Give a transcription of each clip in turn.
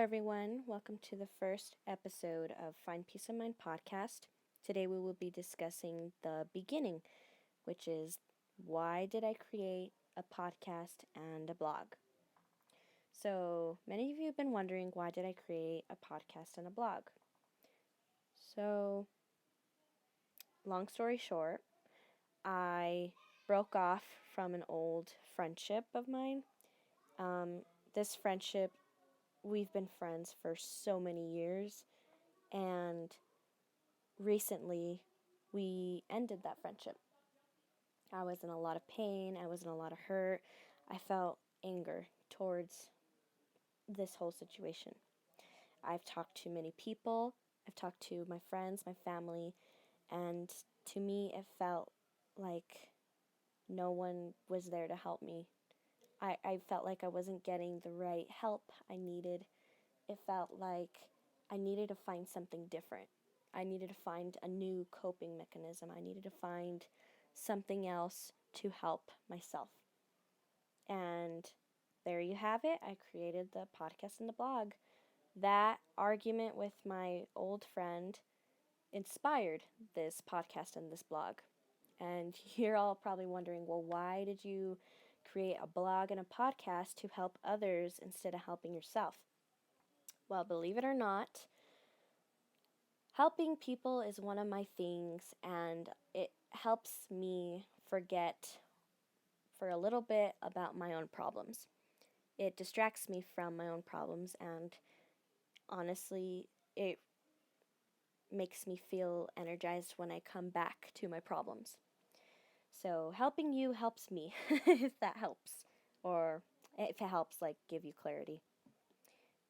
everyone. Welcome to the first episode of Find Peace of Mind podcast. Today we will be discussing the beginning, which is why did I create a podcast and a blog? So, many of you have been wondering why did I create a podcast and a blog? So, long story short, I broke off from an old friendship of mine. This friendship, we've been friends for so many years, and recently we ended that friendship. I was in a lot of pain, I was in a lot of hurt, I felt anger towards this whole situation. I've talked to many people, I've talked to my friends, my family, and to me it felt like no one was there to help me. I felt like I wasn't getting the right help I needed. It felt like I needed to find something different. I needed to find a new coping mechanism. I needed to find something else to help myself. And there you have it. I created the podcast and the blog. That argument with my old friend inspired this podcast and this blog. And you're all probably wondering, well, why did you create a blog and a podcast to help others instead of helping yourself? Well, believe it or not, helping people is one of my things, and it helps me forget for a little bit about my own problems. It distracts me from my own problems, and honestly, it makes me feel energized when I come back to my problems. So helping you helps me, if that helps, or if it helps, like, give you clarity.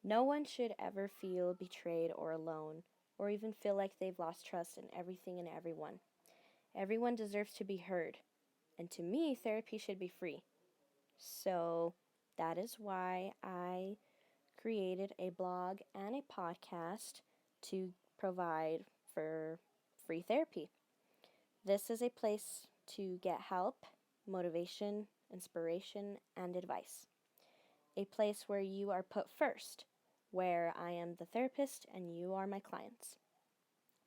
No one should ever feel betrayed or alone, or even feel like they've lost trust in everything and everyone. Everyone deserves to be heard, and to me, therapy should be free. So that is why I created a blog and a podcast to provide for free therapy. This is a place to get help, motivation, inspiration, and advice. A place where you are put first, where I am the therapist and you are my clients.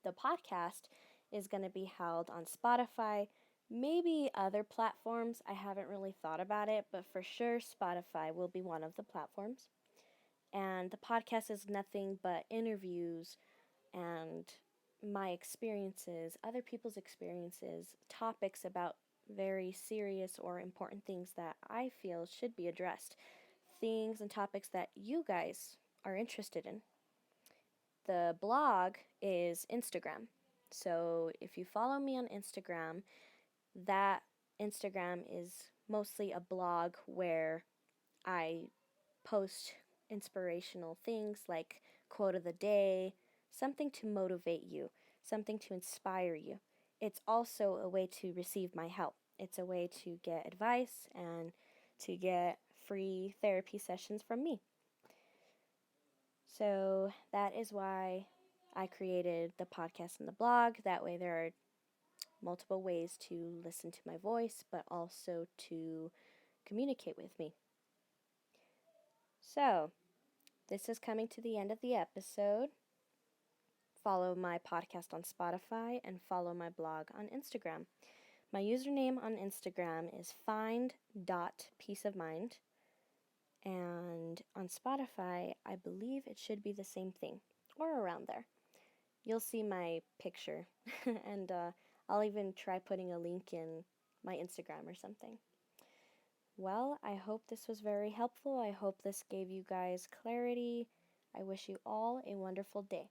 The podcast is going to be held on Spotify, maybe other platforms. I haven't really thought about it, but for sure Spotify will be one of the platforms. And the podcast is nothing but interviews and my experiences, other people's experiences, topics about very serious or important things that I feel should be addressed, things and topics that you guys are interested in. The blog is Instagram. So if you follow me on Instagram, that Instagram is mostly a blog where I post inspirational things like quote of the day, something to motivate you, something to inspire you. It's also a way to receive my help. It's a way to get advice and to get free therapy sessions from me. So that is why I created the podcast and the blog. That way there are multiple ways to listen to my voice, but also to communicate with me. So, this is coming to the end of the episode. Follow my podcast on Spotify and follow my blog on Instagram. My username on Instagram is find.peaceofmind. And on Spotify, I believe it should be the same thing, or around there. You'll see my picture, and I'll even try putting a link in my Instagram or something. Well, I hope this was very helpful. I hope this gave you guys clarity. I wish you all a wonderful day.